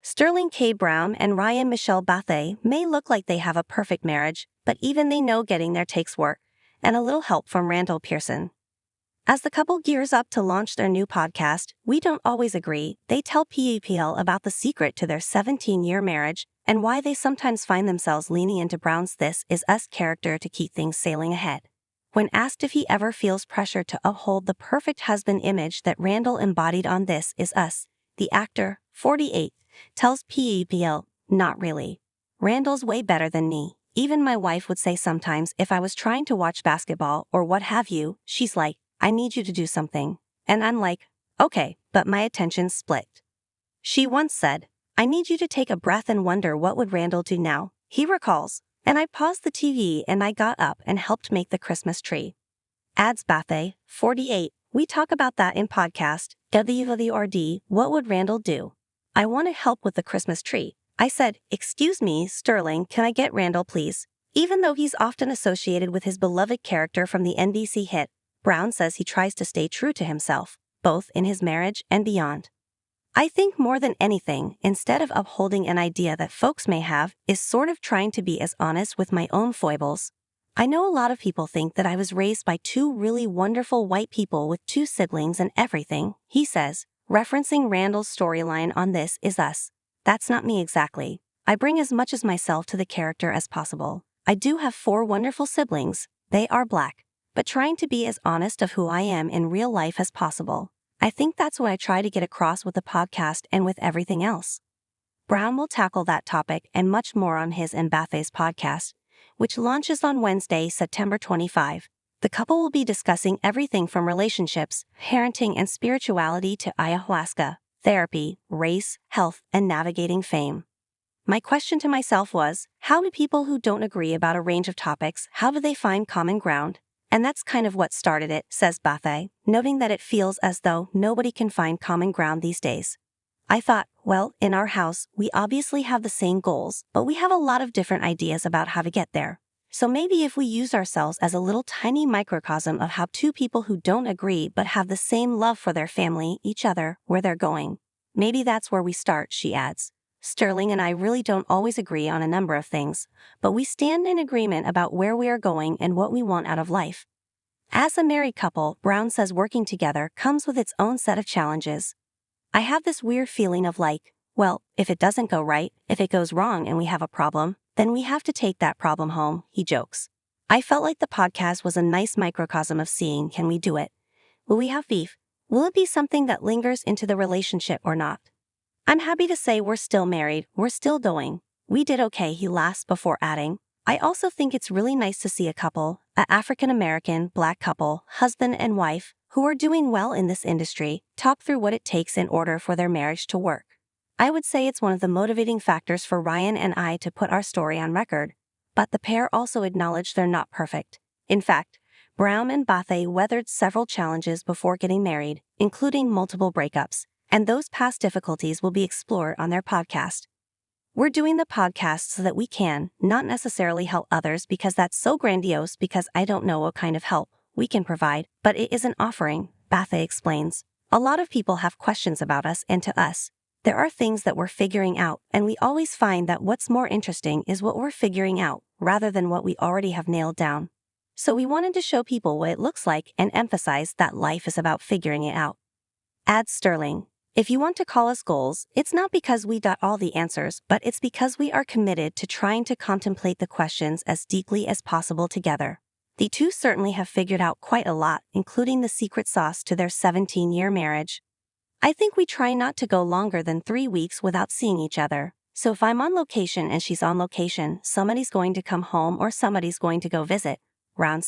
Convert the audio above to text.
Sterling K. Brown and Ryan Michelle Bathé may look like they have a perfect marriage, but even they know getting there takes work, and a little help from Randall Pearson. As the couple gears up to launch their new podcast, We Don't Always Agree, they tell PEPL about the secret to their 17-year marriage and why they sometimes find themselves leaning into Brown's This Is Us character to keep things sailing ahead. When asked if he ever feels pressure to uphold the perfect husband image that Randall embodied on This Is Us, the actor, 48, tells PEPL, "Not really. Randall's way better than me. Even my wife would say sometimes if I was trying to watch basketball or what have you, she's like, 'I need you to do something.' And I'm like, 'Okay,' but my attention's split." She once said, "I need you to take a breath and wonder what would Randall do now," he recalls, "and I paused the TV and I got up and helped make the Christmas tree." Adds Bathé, 48, "We talk about that in podcast, WWRD, What Would Randall Do? I want to help with the Christmas tree. I said, 'Excuse me, Sterling, can I get Randall please?'" Even though he's often associated with his beloved character from the NBC hit, Brown says he tries to stay true to himself, both in his marriage and beyond. "I think more than anything, instead of upholding an idea that folks may have, is sort of trying to be as honest with my own foibles. I know a lot of people think that I was raised by two really wonderful white people with two siblings and everything," he says, referencing Randall's storyline on This Is Us. "That's not me exactly. I bring as much as myself to the character as possible. I do have 4 wonderful siblings. They are Black. But trying to be as honest of who I am in real life as possible. I think that's what I try to get across with the podcast and with everything else." Brown will tackle that topic and much more on his and Bathé's podcast, which launches on Wednesday, September 25. The couple will be discussing everything from relationships, parenting and spirituality to ayahuasca, therapy, race, health, and navigating fame. "My question to myself was, how do people who don't agree about a range of topics, how do they find common ground? And that's kind of what started it," says Bathé, noting that it feels as though nobody can find common ground these days. "I thought, well, in our house, we obviously have the same goals, but we have a lot of different ideas about how to get there. So maybe if we use ourselves as a little tiny microcosm of how two people who don't agree but have the same love for their family, each other, where they're going. Maybe that's where we start," she adds. "Sterling and I really don't always agree on a number of things, but we stand in agreement about where we are going and what we want out of life." As a married couple, Brown says working together comes with its own set of challenges. "I have this weird feeling of like, well, if it doesn't go right, if it goes wrong and we have a problem, then we have to take that problem home," he jokes. "I felt like the podcast was a nice microcosm of seeing, can we do it? Will we have beef? Will it be something that lingers into the relationship or not? I'm happy to say we're still married, we're still going. We did okay," he laughs before adding, "I also think it's really nice to see a couple, an African-American, Black couple, husband and wife, who are doing well in this industry, talk through what it takes in order for their marriage to work. I would say it's one of the motivating factors for Ryan and I to put our story on record. But the pair also acknowledge they're not perfect. In fact, Brown and Bathé weathered several challenges before getting married, including multiple breakups, and those past difficulties will be explored on their podcast. "We're doing the podcast so that we can, not necessarily help others because that's so grandiose because I don't know what kind of help we can provide, but it is an offering," Bathé explains. "A lot of people have questions about us and to us. There are things that we're figuring out, and we always find that what's more interesting is what we're figuring out, rather than what we already have nailed down. So we wanted to show people what it looks like and emphasize that life is about figuring it out." Adds Sterling, "If you want to call us goals, it's not because we got all the answers, but it's because we are committed to trying to contemplate the questions as deeply as possible together. The two certainly have figured out quite a lot, including the secret sauce to their 17-year marriage. I think we try not to go longer than 3 weeks without seeing each other. So if I'm on location and she's on location, somebody's going to come home or somebody's going to go visit," Brown said.